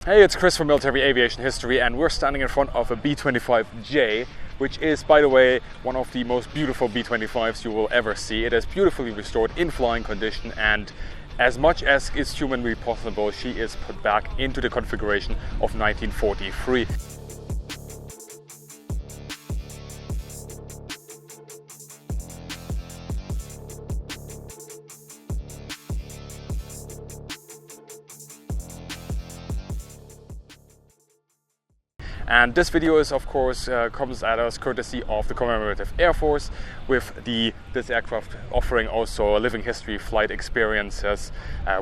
Hey, it's Chris from Military Aviation History, and we're standing in front of a B-25J, which is, by the way, one of the most beautiful B-25s you will ever see. It is beautifully restored in flying condition, and as much as is humanly possible, she is put back into the configuration of 1943. And this video is, of course, comes at us courtesy of the Commemorative Air Force, with this aircraft offering also living history flight experiences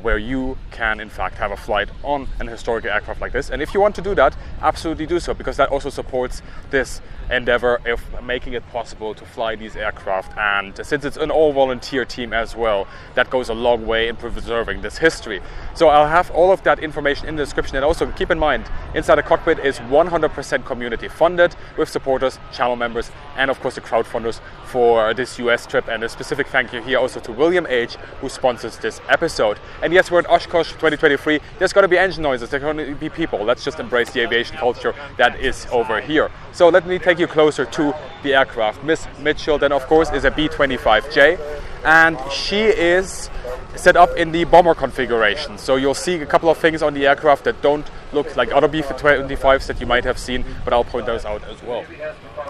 where you can in fact have a flight on an historic aircraft like this. And if you want to do that, absolutely do so, because that also supports this endeavor of making it possible to fly these aircraft. And since it's an all-volunteer team as well, that goes a long way in preserving this history. So I'll have all of that information in the description. And also keep in mind, Inside the Cockpit is 100% community funded, with supporters, channel members, and of course the crowdfunders for this US trip. And a specific thank you here also to William H., who sponsors this episode. And yes, we're at Oshkosh 2023. There's going to be engine noises, there's going to be people. Let's just embrace the aviation culture that is over here. So let me take you closer to the aircraft. Miss Mitchell then, of course, is a B-25J, and she is set up in the bomber configuration. So you'll see a couple of things on the aircraft that don't look like other B-25s that you might have seen, but I'll point those out as well.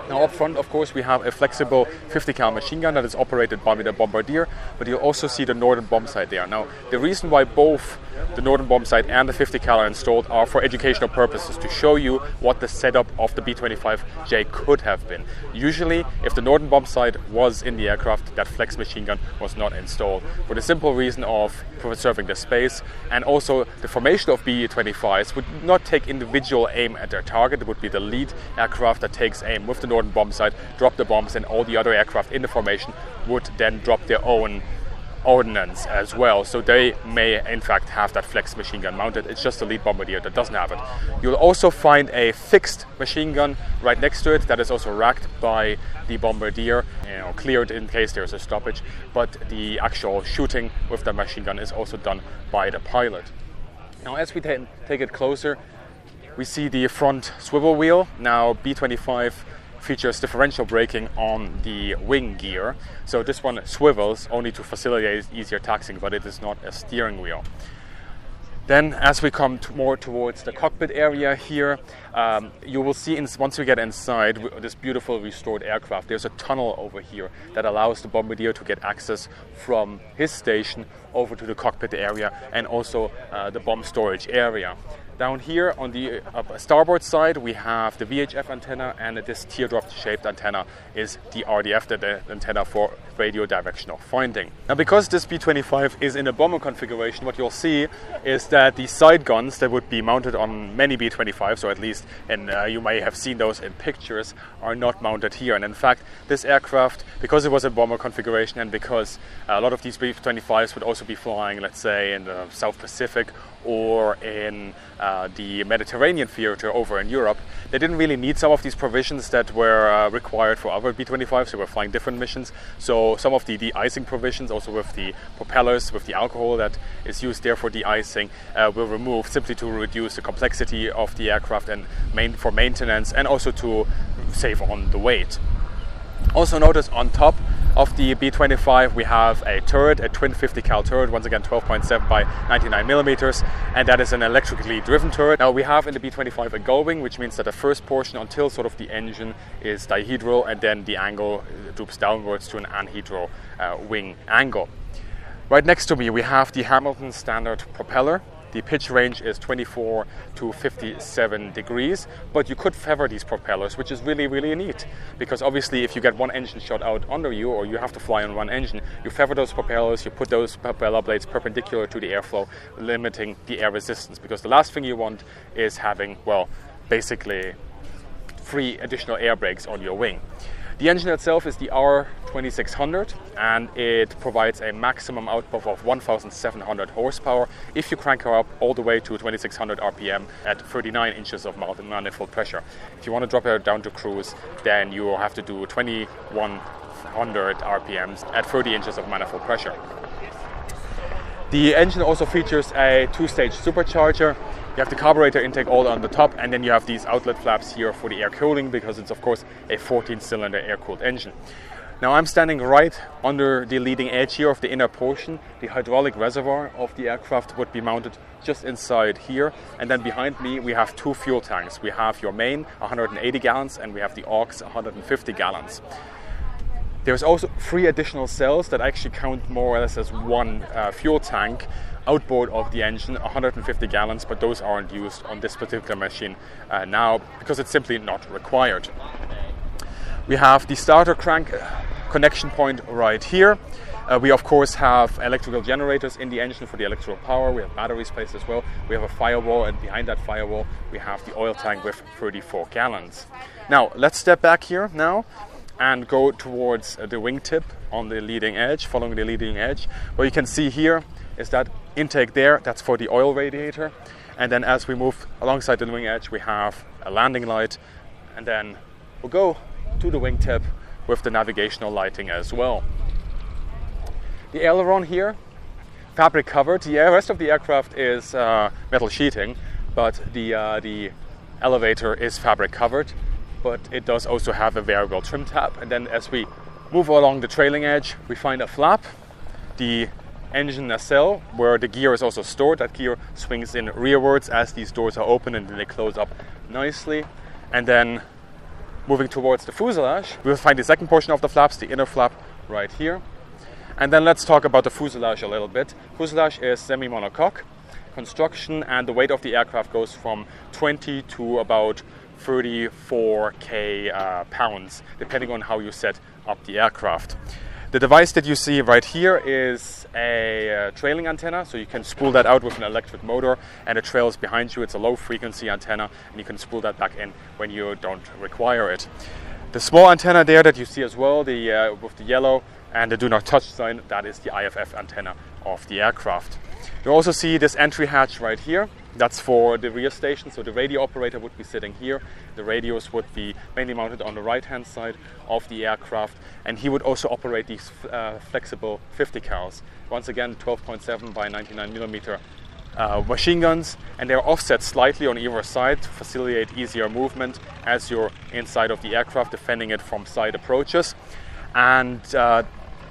Now up front, of course, we have a flexible 50 cal machine gun that is operated by the Bombardier, but you'll also see the Northern bomb sight there. Now, the reason why both the Northern bomb sight and the 50 cal are installed are for educational purposes, to show you what the setup of the B-25J could have been. Usually, if the Northern bomb sight was in the aircraft, that flex machine gun was not installed, for the simple reason of preserving the space. And also, the formation of B-25s would not take individual aim at their target. It would be the lead aircraft that takes aim with the Northern bomb sight, drop the bombs, and all the other aircraft in the formation would then drop their own ordnance as well. So they may in fact have that flex machine gun mounted. It's just the lead Bombardier that doesn't have it. You'll also find a fixed machine gun right next to it that is also racked by the Bombardier, cleared in case there's a stoppage, but the actual shooting with the machine gun is also done by the pilot. Now as we take it closer, we see the front swivel wheel. Now B-25 features differential braking on the wing gear, so this one swivels only to facilitate easier taxiing, but it is not a steering wheel. Then as we come more towards the cockpit area here, you will see once we get inside this beautiful restored aircraft, there's a tunnel over here that allows the Bombardier to get access from his station over to the cockpit area, and also the bomb storage area. Down here on the starboard side, we have the VHF antenna, and this teardrop-shaped antenna is the RDF, the antenna for radio directional finding. Now, because this B-25 is in a bomber configuration, what you'll see is that the side guns that would be mounted on many B-25s, or at least, and you may have seen those in pictures, are not mounted here. And in fact, this aircraft, because it was a bomber configuration, and because a lot of these B-25s would also be flying, let's say, in the South Pacific or in the Mediterranean theater over in Europe, they didn't really need some of these provisions that were required for other B-25s. They were flying different missions. So some of the de-icing provisions, also with the propellers, with the alcohol that is used there for de-icing, were removed simply to reduce the complexity of the aircraft and for maintenance, and also to save on the weight. Also notice on top of the B-25 we have a turret, a twin 50 cal turret, once again 12.7 by 99 millimeters, and that is an electrically driven turret. Now we have in the B-25 a gull wing, which means that the first portion until sort of the engine is dihedral, and then the angle droops downwards to an anhedral wing angle. Right next to me we have the Hamilton standard propeller. The pitch range is 24 to 57 degrees, but you could feather these propellers, which is really, really neat, because obviously if you get one engine shot out under you, or you have to fly on one engine, you feather those propellers, you put those propeller blades perpendicular to the airflow, limiting the air resistance, because the last thing you want is having, well, basically 3 additional air brakes on your wing. The engine itself is the R2600, and it provides a maximum output of 1,700 horsepower if you crank her up all the way to 2,600 RPM at 39 inches of manifold pressure. If you want to drop her down to cruise, then you will have to do 2,100 RPMs at 30 inches of manifold pressure. The engine also features a 2-stage supercharger You have the carburetor intake all on the top, and then you have these outlet flaps here for the air cooling, because it's of course a 14-cylinder air-cooled engine. Now I'm standing right under the leading edge here of the inner portion. The hydraulic reservoir of the aircraft would be mounted just inside here, and then behind me we have two fuel tanks. We have your main 180 gallons and we have the aux 150 gallons. There's also 3 additional cells that actually count more or less as one fuel tank outboard of the engine, 150 gallons, but those aren't used on this particular machine now because it's simply not required. We have the starter crank connection point right here. We of course have electrical generators in the engine for the electrical power. We have batteries placed as well. We have a firewall, and behind that firewall we have the oil tank with 34 gallons. Now let's step back here now and go towards the wingtip on the leading edge, following the leading edge. What you can see here is that intake there, that's for the oil radiator. And then as we move alongside the wing edge, we have a landing light, and then we'll go to the wingtip with the navigational lighting as well. The aileron here, fabric covered. The rest of the aircraft is metal sheeting, but the elevator is fabric covered, but it does also have a variable trim tab. And then as we move along the trailing edge, we find a flap, the engine nacelle, where the gear is also stored. That gear swings in rearwards as these doors are open, and then they close up nicely. And then moving towards the fuselage, we will find the second portion of the flaps, the inner flap right here. And then let's talk about the fuselage a little bit. Fuselage is semi-monocoque construction, and the weight of the aircraft goes from 20 to about 34k pounds, depending on how you set up the aircraft. The device that you see right here is a trailing antenna, so you can spool that out with an electric motor, and it trails behind you. It's a low frequency antenna, and you can spool that back in when you don't require it. The small antenna there that you see as well, with the yellow and the do not touch sign, that is the IFF antenna of the aircraft. You also see this entry hatch right here. That's for the rear station, so the radio operator would be sitting here. The radios would be mainly mounted on the right-hand side of the aircraft, and he would also operate these flexible 50 cals. Once again, 12.7 by 99 millimeter machine guns, and they're offset slightly on either side to facilitate easier movement as you're inside of the aircraft, defending it from side approaches. And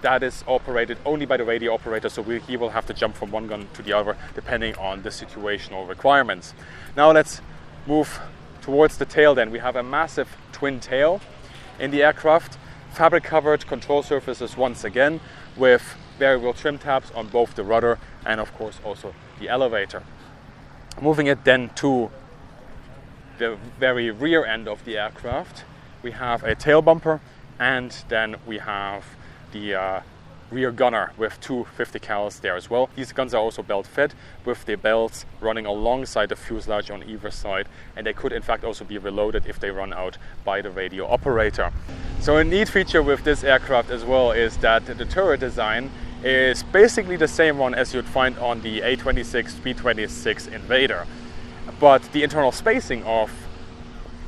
that is operated only by the radio operator, so he will have to jump from one gun to the other depending on the situational requirements. Now let's move towards the tail then. We have a massive twin tail in the aircraft, fabric covered control surfaces once again, with variable trim tabs on both the rudder and of course also the elevator. Moving it then to the very rear end of the aircraft, we have a tail bumper, and then we have the rear gunner with two 50 cals there as well. These guns are also belt fed, with the belts running alongside the fuselage on either side, and they could in fact also be reloaded if they run out by the radio operator. So a neat feature with this aircraft as well is that the turret design is basically the same one as you'd find on the A-26 B-26 Invader, but the internal spacing of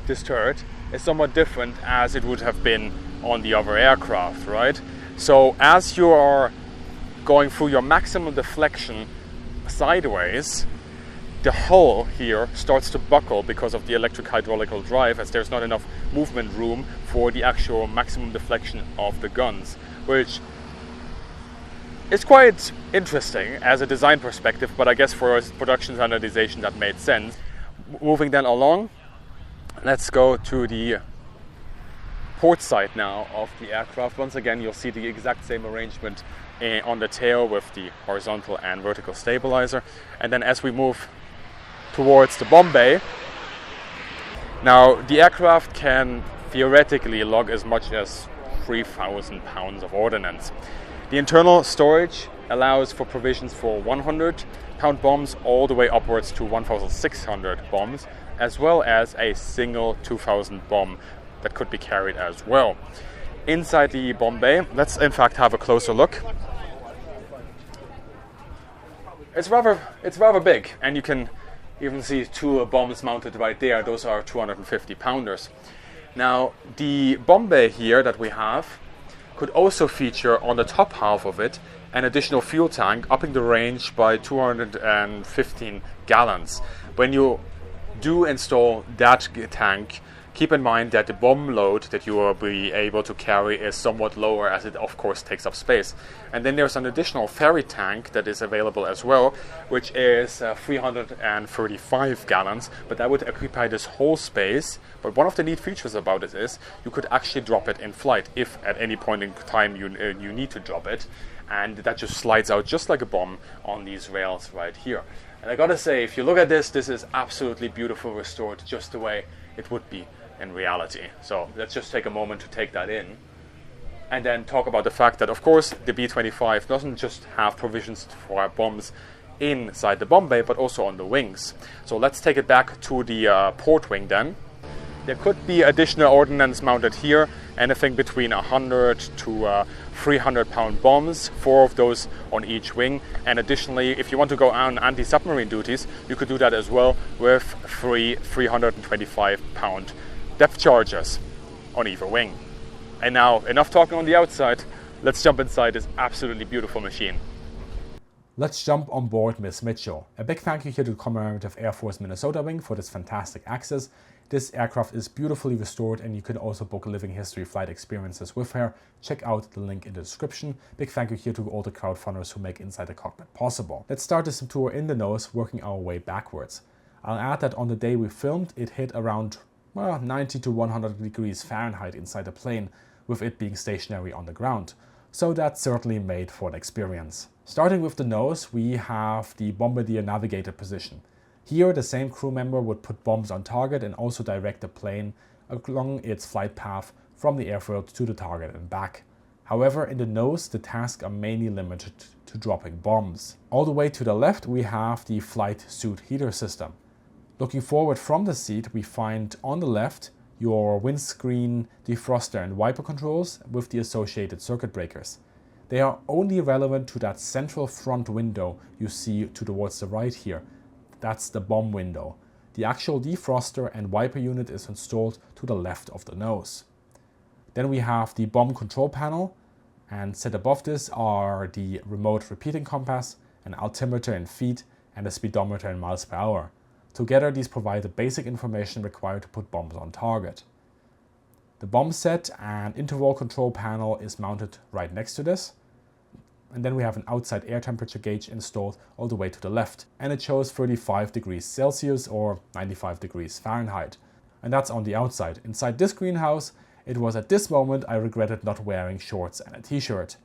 this turret is somewhat different as it would have been on the other aircraft, right? So as you are going through your maximum deflection sideways, the hull here starts to buckle because of the electric hydraulical drive, as there's not enough movement room for the actual maximum deflection of the guns, which is quite interesting as a design perspective, but I guess for a production standardization that made sense. Moving then along, let's go to the port side now of the aircraft. Once again, you'll see the exact same arrangement on the tail with the horizontal and vertical stabilizer. And then as we move towards the Bombbay, now the aircraft can theoretically lug as much as 3,000 pounds of ordnance. The internal storage allows for provisions for 100-pound bombs all the way upwards to 1,600 bombs, as well as a single 2,000 bomb that could be carried as well. Inside the Bombbay, let's in fact have a closer look. It's rather big, and you can even see two bombs mounted right there. Those are 250 pounders. Now the Bombbay here that we have could also feature on the top half of it an additional fuel tank, upping the range by 215 gallons. When you do install that tank, keep in mind that the bomb load that you will be able to carry is somewhat lower, as it of course takes up space. And then there's an additional ferry tank that is available as well, which is 335 gallons, but that would occupy this whole space. But one of the neat features about it is you could actually drop it in flight if at any point in time you need to drop it, and that just slides out just like a bomb on these rails right here. And I gotta say, if you look at this is absolutely beautiful, restored just the way it would be in reality. So let's just take a moment to take that in, and then talk about the fact that, of course, the B-25 doesn't just have provisions for bombs inside the Bombbay, but also on the wings. So let's take it back to the port wing then. There could be additional ordnance mounted here, anything between 100 to 300 pound bombs, 4 of those on each wing. And additionally, if you want to go on anti-submarine duties, you could do that as well with 3 325 pound depth charges on either wing. And now, enough talking on the outside, let's jump inside this absolutely beautiful machine. Let's jump on board Miss Mitchell. A big thank you here to the Compartment Air Force Minnesota Wing for this fantastic access. This aircraft is beautifully restored, and you can also book living history flight experiences with her. Check out the link in the description. Big thank you here to all the crowdfunders who make Inside the Cockpit possible. Let's start this tour in the nose, working our way backwards. I'll add that on the day we filmed, it hit around 90 to 100 degrees Fahrenheit inside the plane, with it being stationary on the ground. So that certainly made for an experience. Starting with the nose, we have the Bombardier navigator position. Here, the same crew member would put bombs on target and also direct the plane along its flight path from the airfield to the target and back. However, in the nose, the tasks are mainly limited to dropping bombs. All the way to the left, we have the flight suit heater system. Looking forward from the seat, we find on the left your windscreen defroster and wiper controls with the associated circuit breakers. They are only relevant to that central front window you see towards the right here. That's the bomb window. The actual defroster and wiper unit is installed to the left of the nose. Then we have the bomb control panel, and set above this are the remote repeating compass, an altimeter in feet, and a speedometer in miles per hour. Together, these provide the basic information required to put bombs on target. The bomb set and interval control panel is mounted right next to this. And then we have an outside air temperature gauge installed all the way to the left, and it shows 35 degrees Celsius or 95 degrees Fahrenheit. And that's on the outside. Inside this greenhouse, it was at this moment I regretted not wearing shorts and a t-shirt.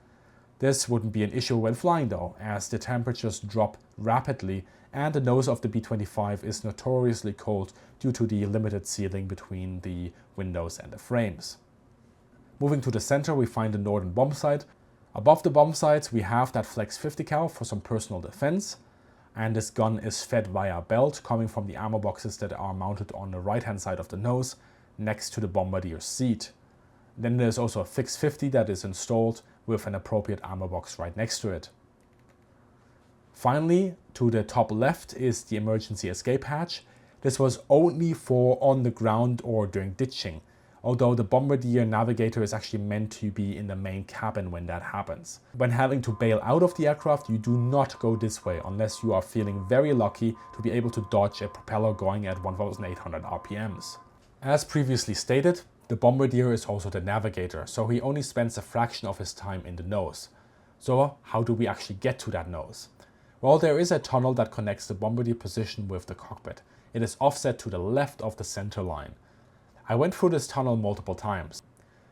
This wouldn't be an issue when flying though, as the temperatures drop rapidly and the nose of the B-25 is notoriously cold due to the limited sealing between the windows and the frames. Moving to the center, we find the northern bomb sight. Above the bomb sights, we have that Flex 50 cal for some personal defense, and this gun is fed via a belt coming from the ammo boxes that are mounted on the right hand side of the nose next to the Bombardier seat. Then there's also a Fix 50 that is installed with an appropriate ammo box right next to it. Finally, to the top left is the emergency escape hatch. This was only for on the ground or during ditching, although the Bombardier navigator is actually meant to be in the main cabin when that happens. When having to bail out of the aircraft, you do not go this way unless you are feeling very lucky to be able to dodge a propeller going at 1,800 RPMs. As previously stated, the Bombardier is also the navigator, so he only spends a fraction of his time in the nose. So how do we actually get to that nose? Well, there is a tunnel that connects the Bombardier position with the cockpit. It is offset to the left of the center line. I went through this tunnel multiple times.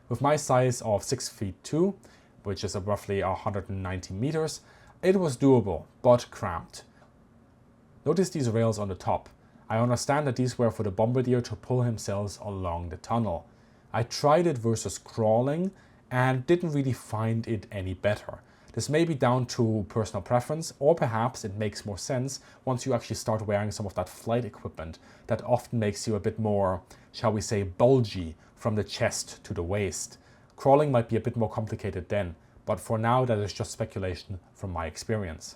With my size of 6 feet 2, which is roughly 190 meters, it was doable, but cramped. Notice these rails on the top. I understand that these were for the Bombardier to pull himself along the tunnel. I tried it versus crawling and didn't really find it any better. This may be down to personal preference, or perhaps it makes more sense once you actually start wearing some of that flight equipment that often makes you a bit more, shall we say, bulgy from the chest to the waist. Crawling might be a bit more complicated then, but for now that is just speculation from my experience.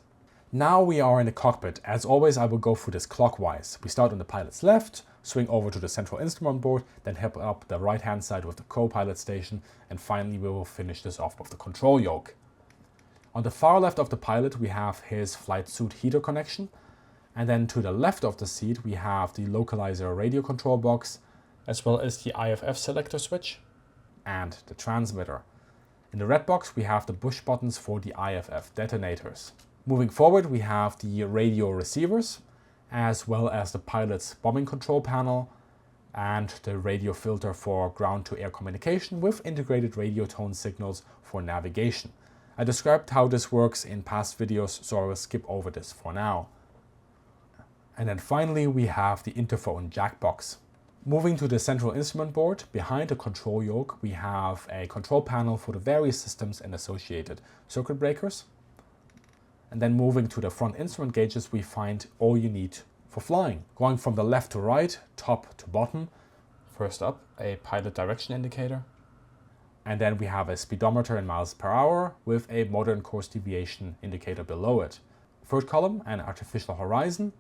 Now we are in the cockpit. As always, I will go through this clockwise. We start on the pilot's left, swing over to the central instrument board, then head up the right hand side with the co-pilot station, and finally we will finish this off with the control yoke. On the far left of the pilot, we have his flight suit heater connection, And then to the left of the seat, we have the localizer radio control box, as well as the IFF selector switch and the transmitter. In the red box, we have the push buttons for the IFF detonators. Moving forward, we have the radio receivers, as well as the pilot's bombing control panel and the radio filter for ground-to-air communication with integrated radio tone signals for navigation. I described how this works in past videos, so I will skip over this for now. And then finally, we have the interphone jack box. Moving to the central instrument board, behind the control yoke, we have a control panel for the various systems and associated circuit breakers. And then moving to the front instrument gauges, we find all you need for flying. Going from the left to right, top to bottom. First up, a pilot direction indicator. And then we have a speedometer in miles per hour with a modern course deviation indicator below it. Third column, an artificial horizon,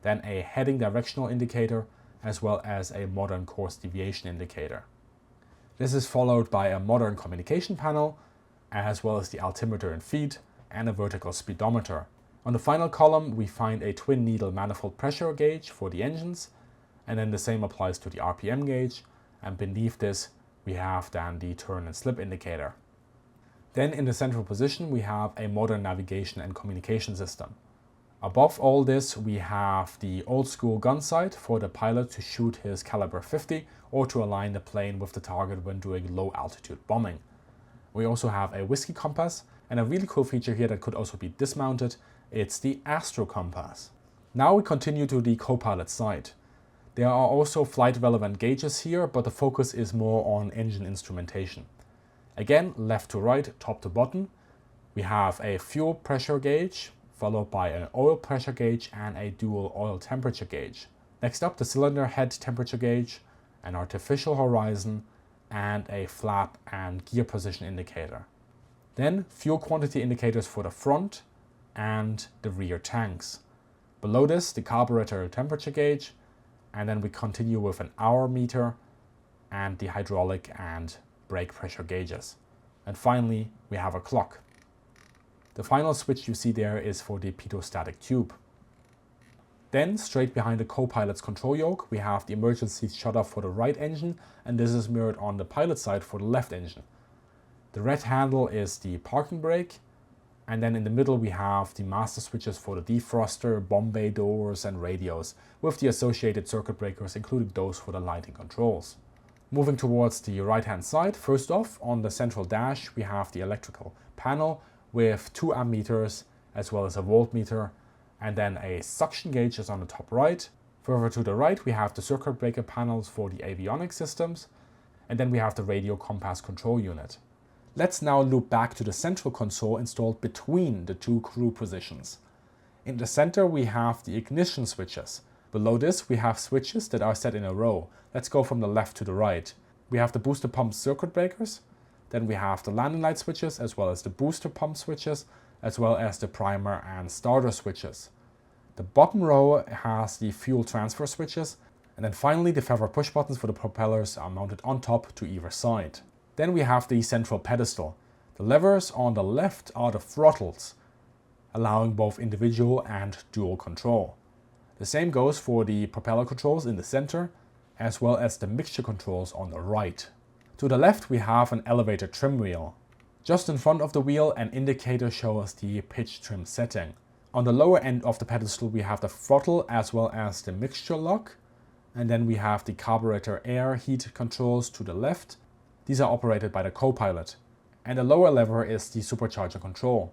then a heading directional indicator, as well as a modern course deviation indicator. This is followed by a modern communication panel, as well as the altimeter in feet and a vertical speedometer. On the final column, we find a twin needle manifold pressure gauge for the engines, and then the same applies to the RPM gauge, and beneath this we have then the turn and slip indicator. Then in the central position we have a modern navigation and communication system. Above all this we have the old school gun sight for the pilot to shoot his caliber 50 or to align the plane with the target when doing low altitude bombing. We also have a whiskey compass, and a really cool feature here that could also be dismounted, it's the Astro Compass. Now we continue to the co-pilot side. There are also flight relevant gauges here, but the focus is more on engine instrumentation. Again, left to right, top to bottom, we have a fuel pressure gauge, followed by an oil pressure gauge and a dual oil temperature gauge. Next up, the cylinder head temperature gauge, an artificial horizon, and a flap and gear position indicator. Then fuel quantity indicators for the front and the rear tanks. Below this, the carburetor temperature gauge, and then we continue with an hour meter and the hydraulic and brake pressure gauges. And finally, we have a clock. The final switch you see there is for the pitot-static tube. Then, straight behind the co-pilot's control yoke, we have the emergency shutter for the right engine, and this is mirrored on the pilot side for the left engine. The red handle is the parking brake, and then in the middle we have the master switches for the defroster, Bombbay doors and radios, with the associated circuit breakers, including those for the lighting controls. Moving towards the right hand side, first off, on the central dash we have the electrical panel with 2 ammeters as well as a voltmeter, and then a suction gauge is on the top right. Further to the right we have the circuit breaker panels for the avionics systems, and then we have the radio compass control unit. Let's now loop back to the central console installed between the 2 crew positions. In the center we have the ignition switches. Below this we have switches that are set in a row. Let's go from the left to the right. We have the booster pump circuit breakers, then we have the landing light switches as well as the booster pump switches, as well as the primer and starter switches. The bottom row has the fuel transfer switches, and then finally the feather push buttons for the propellers are mounted on top to either side. Then we have the central pedestal. The levers on the left are the throttles, allowing both individual and dual control. The same goes for the propeller controls in the center, as well as the mixture controls on the right. To the left we have an elevator trim wheel. Just in front of the wheel an indicator shows the pitch trim setting. On the lower end of the pedestal we have the throttle as well as the mixture lock, and then we have the carburetor air heat controls to the left. These are operated by the co-pilot, and the lower lever is the supercharger control.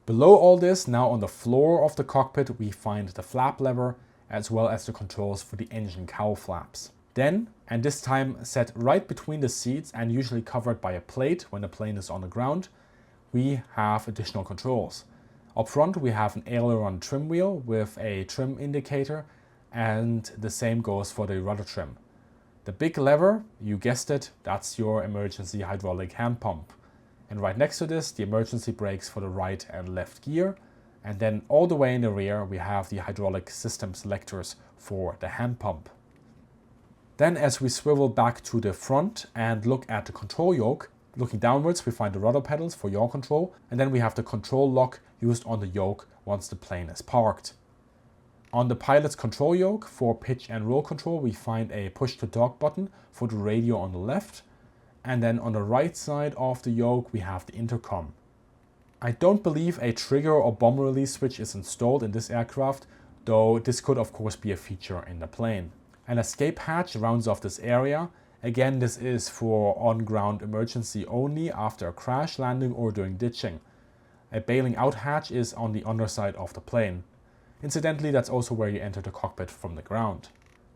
Below all this, now on the floor of the cockpit, we find the flap lever as well as the controls for the engine cowl flaps. Then, and this time set right between the seats and usually covered by a plate when the plane is on the ground, we have additional controls. Up front we have an aileron trim wheel with a trim indicator, and the same goes for the rudder trim. The big lever, you guessed it, that's your emergency hydraulic hand pump. And right next to this, the emergency brakes for the right and left gear. And then all the way in the rear, we have the hydraulic system selectors for the hand pump. Then as we swivel back to the front and look at the control yoke, looking downwards, we find the rudder pedals for yaw control. And then we have the control lock used on the yoke once the plane is parked. On the pilot's control yoke for pitch and roll control, we find a push to talk button for the radio on the left. And then on the right side of the yoke, we have the intercom. I don't believe a trigger or bomb release switch is installed in this aircraft, though this could of course be a feature in the plane. An escape hatch rounds off this area. Again, this is for on-ground emergency only after a crash landing or during ditching. A bailing out hatch is on the underside of the plane. Incidentally, that's also where you enter the cockpit from the ground.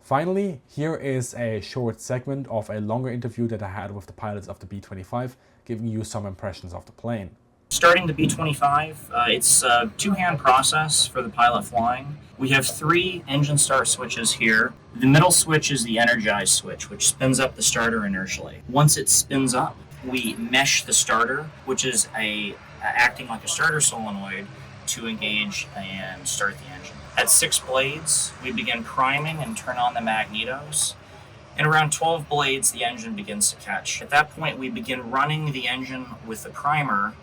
Finally, here is a short segment of a longer interview that I had with the pilots of the B-25, giving you some impressions of the plane. Starting the B-25, it's a two-hand process for the pilot flying. We have 3 engine start switches here. The middle switch is the energize switch, which spins up the starter inertially. Once it spins up, we mesh the starter, which is acting like a starter solenoid, to engage and start the engine. At 6 blades, we begin priming and turn on the magnetos. And around 12 blades, the engine begins to catch. At that point, we begin running the engine with the primer,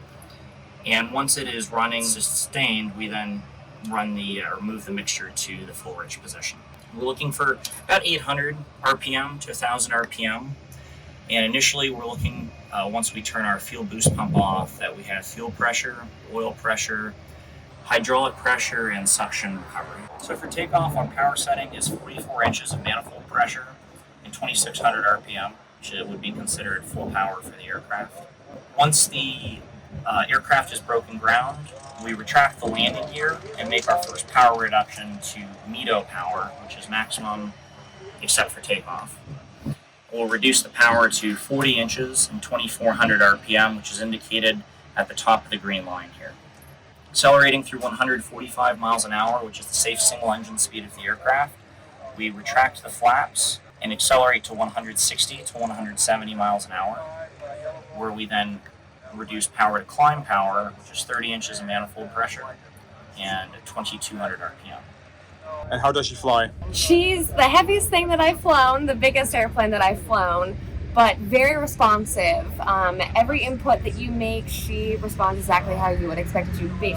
and once it is running sustained, we then move the mixture to the full rich position. We're looking for about 800 RPM to 1000 RPM. And initially, we're looking, once we turn our fuel boost pump off, that we have fuel pressure, oil pressure, hydraulic pressure, and suction recovery. So for takeoff, our power setting is 44 inches of manifold pressure and 2600 RPM, which would be considered full power for the aircraft. Once the aircraft is broken ground, we retract the landing gear and make our first power reduction to METO power, which is maximum except for takeoff. We'll reduce the power to 40 inches and 2400 RPM, which is indicated at the top of the green line here. Accelerating through 145 miles an hour, which is the safe single engine speed of the aircraft, we retract the flaps and accelerate to 160 to 170 miles an hour, where we then reduce power to climb power, which is 30 inches of manifold pressure and 2200 RPM. And how does she fly? She's the heaviest thing that I've flown, the biggest airplane that I've flown, but very responsive. Every input that you make, she responds exactly how you would expect it to be.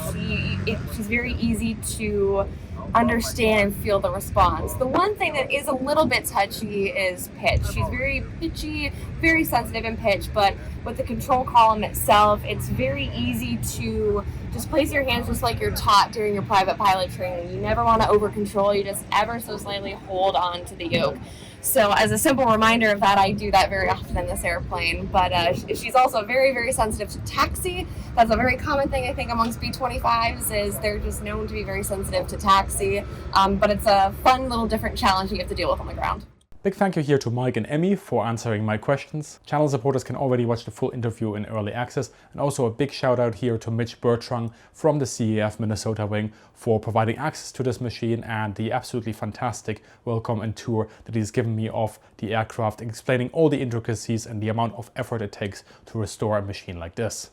She's very easy to understand and feel the response. The one thing that is a little bit touchy is pitch. She's very pitchy, very sensitive in pitch, but with the control column itself, it's very easy to just place your hands just like you're taught during your private pilot training. You never want to over control, you just ever so slightly hold on to the yoke. So as a simple reminder of that, I do that very often in this airplane. But she's also very, very sensitive to taxi. That's a very common thing, I think, amongst B-25s, is they're just known to be very sensitive to taxi. But it's a fun little different challenge you have to deal with on the ground. Big thank you here to Mike and Emmy for answering my questions. Channel supporters can already watch the full interview in early access, and also a big shout out here to Mitch Bertrand from the CAF Minnesota Wing for providing access to this machine and the absolutely fantastic welcome and tour that he's given me of the aircraft, explaining all the intricacies and the amount of effort it takes to restore a machine like this.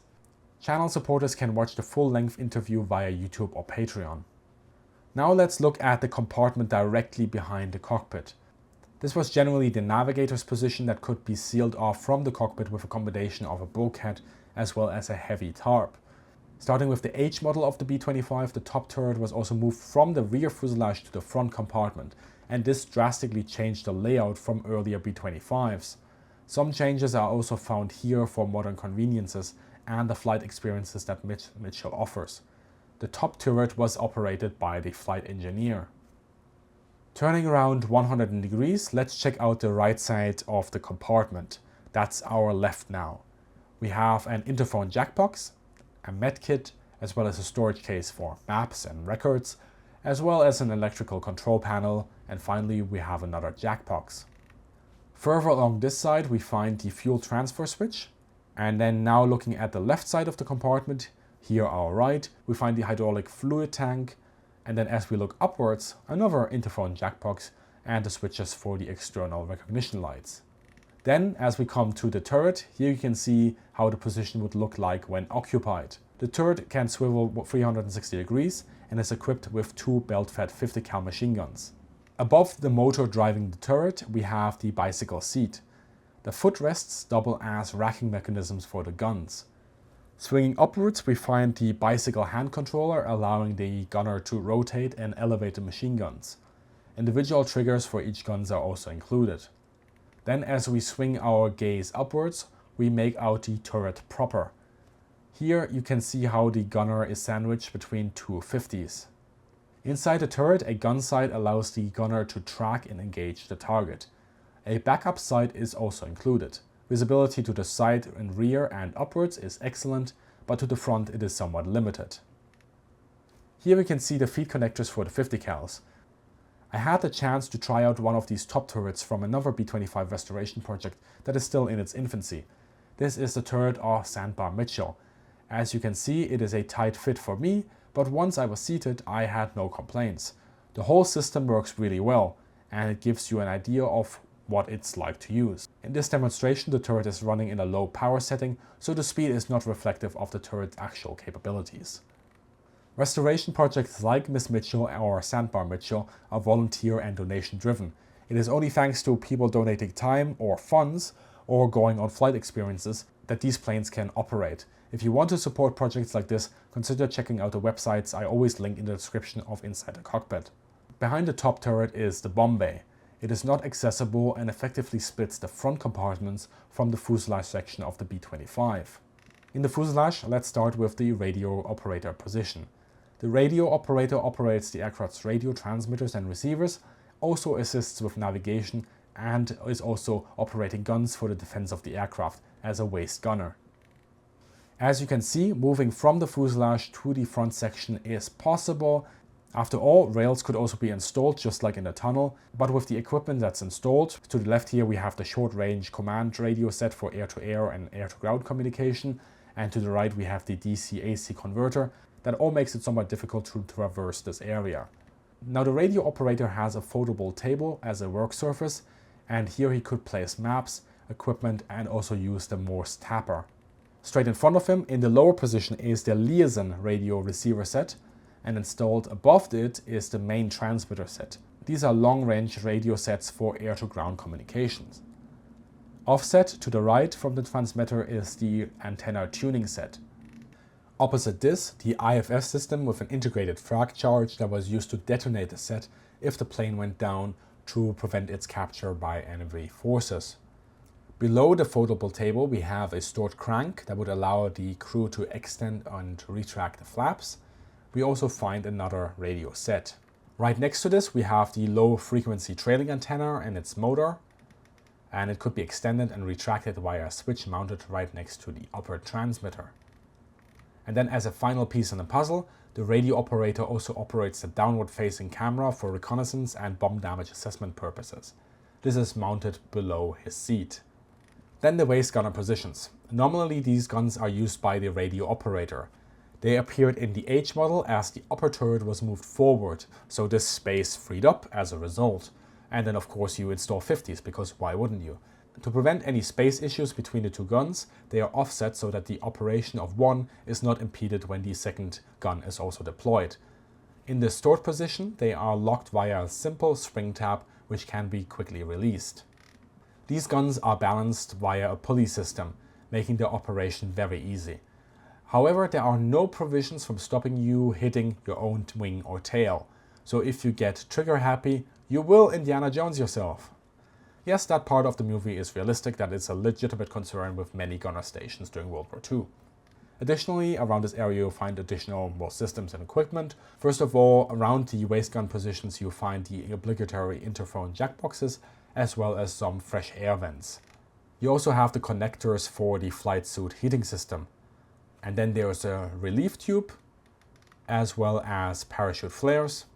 Channel supporters can watch the full-length interview via YouTube or Patreon. Now let's look at the compartment directly behind the cockpit. This was generally the navigator's position that could be sealed off from the cockpit with a combination of a bulkhead as well as a heavy tarp. Starting with the H model of the B-25, the top turret was also moved from the rear fuselage to the front compartment, and this drastically changed the layout from earlier B-25s. Some changes are also found here for modern conveniences and the flight experiences that Mitchell offers. The top turret was operated by the flight engineer. Turning around 100 degrees, let's check out the right side of the compartment. That's our left now. We have an interphone jack box, a med kit, as well as a storage case for maps and records, as well as an electrical control panel, and finally we have another jack box. Further along this side we find the fuel transfer switch, and then now looking at the left side of the compartment, here our right, we find the hydraulic fluid tank, and then as we look upwards, another interphone jack box and the switches for the external recognition lights. Then, as we come to the turret, here you can see how the position would look like when occupied. The turret can swivel 360 degrees and is equipped with 2 belt-fed 50 cal machine guns. Above the motor driving the turret, we have the bicycle seat. The footrests double as racking mechanisms for the guns. Swinging upwards, we find the bicycle hand controller, allowing the gunner to rotate and elevate the machine guns. Individual triggers for each guns are also included. Then as we swing our gaze upwards, we make out the turret proper. Here you can see how the gunner is sandwiched between two 50s. Inside the turret, a gun sight allows the gunner to track and engage the target. A backup sight is also included. Visibility to the side and rear and upwards is excellent, but to the front it is somewhat limited. Here we can see the feed connectors for the 50 cals. I had the chance to try out one of these top turrets from another B-25 restoration project that is still in its infancy. This is the turret of Sandbar Mitchell. As you can see, it is a tight fit for me, but once I was seated I had no complaints. The whole system works really well, and it gives you an idea of what it's like to use. In this demonstration, the turret is running in a low power setting, so the speed is not reflective of the turret's actual capabilities. Restoration projects like Miss Mitchell or Sandbar Mitchell are volunteer and donation driven. It is only thanks to people donating time or funds or going on flight experiences that these planes can operate. If you want to support projects like this, consider checking out the websites I always link in the description of Inside the Cockpit. Behind the top turret is the Bombbay. It is not accessible and effectively splits the front compartments from the fuselage section of the B-25. In the fuselage, let's start with the radio operator position. The radio operator operates the aircraft's radio transmitters and receivers, also assists with navigation, and is also operating guns for the defense of the aircraft as a waist gunner. As you can see, moving from the fuselage to the front section is possible. After all, rails could also be installed just like in the tunnel, but with the equipment that's installed. To the left here we have the short-range command radio set for air-to-air and air-to-ground communication, and to the right we have the DC-AC converter. That all makes it somewhat difficult to traverse this area. Now the radio operator has a foldable table as a work surface, and here he could place maps, equipment, and also use the Morse tapper. Straight in front of him, in the lower position, is the liaison radio receiver set, and installed above it is the main transmitter set. These are long-range radio sets for air-to-ground communications. Offset to the right from the transmitter is the antenna tuning set. Opposite this, the IFS system with an integrated frag charge that was used to detonate the set if the plane went down to prevent its capture by enemy forces. Below the foldable table we have a stored crank that would allow the crew to extend and retract the flaps. We also find another radio set. Right next to this we have the low frequency trailing antenna and its motor, and it could be extended and retracted via a switch mounted right next to the upper transmitter. And then as a final piece in the puzzle, the radio operator also operates the downward facing camera for reconnaissance and bomb damage assessment purposes. This is mounted below his seat. Then the waist gunner positions. Normally these guns are used by the radio operator. They appeared in the H model as the upper turret was moved forward, so this space freed up as a result. And then of course you install 50s, because why wouldn't you? To prevent any space issues between the two guns, they are offset so that the operation of one is not impeded when the second gun is also deployed. In the stored position, they are locked via a simple spring tab which can be quickly released. These guns are balanced via a pulley system, making the operation very easy. However, there are no provisions from stopping you hitting your own wing or tail. So if you get trigger happy, you will Indiana Jones yourself. Yes, that part of the movie is realistic, that is a legitimate concern with many gunner stations during World War II. Additionally, around this area you'll find additional systems and equipment. First of all, around the waist gun positions you'll find the obligatory interphone jack boxes, as well as some fresh air vents. You also have the connectors for the flight suit heating system. And then there's a relief tube, as well as parachute flares,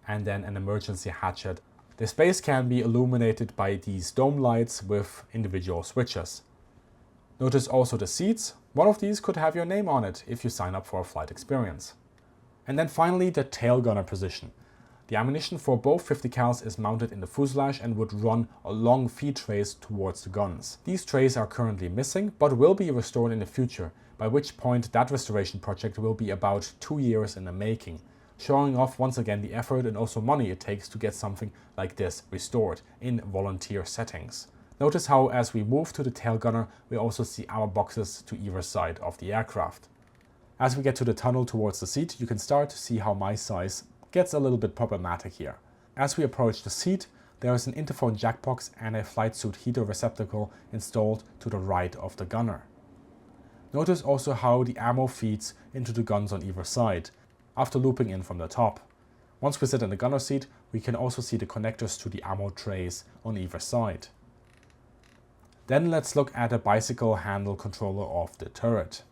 and then an emergency hatchet. The space can be illuminated by these dome lights with individual switches. Notice also the seats. One of these could have your name on it if you sign up for a flight experience. And then finally the tail gunner position. The ammunition for both 50 cals is mounted in the fuselage and would run along feed trays towards the guns. These trays are currently missing, but will be restored in the future, by which point that restoration project will be about 2 years in the making, showing off once again the effort and also money it takes to get something like this restored in volunteer settings. Notice how as we move to the tail gunner, we also see armor boxes to either side of the aircraft. As we get to the tunnel towards the seat, you can start to see how my size gets a little bit problematic here. As we approach the seat, there is an interphone jack box and a flight suit heater receptacle installed to the right of the gunner. Notice also how the ammo feeds into the guns on either side, after looping in from the top. Once we sit in the gunner seat, we can also see the connectors to the ammo trays on either side. Then let's look at a bicycle handle controller of the turret.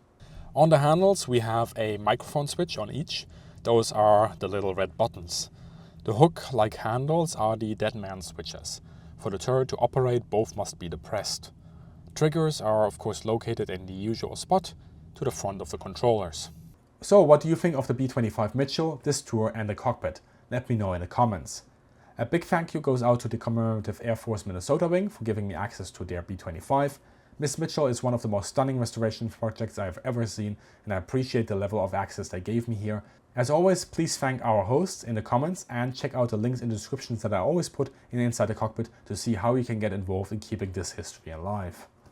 On the handles we have a microphone switch on each. Those are the little red buttons. The hook-like handles are the dead man switches. For the turret to operate, both must be depressed. Triggers are of course located in the usual spot to the front of the controllers. So what do you think of the B-25 Mitchell, this tour and the cockpit? Let me know in the comments. A big thank you goes out to the Commemorative Air Force Minnesota Wing for giving me access to their B-25. Miss Mitchell is one of the most stunning restoration projects I have ever seen, and I appreciate the level of access they gave me here. As always, please thank our hosts in the comments and check out the links in the descriptions that I always put in Inside the Cockpit to see how you can get involved in keeping this history alive.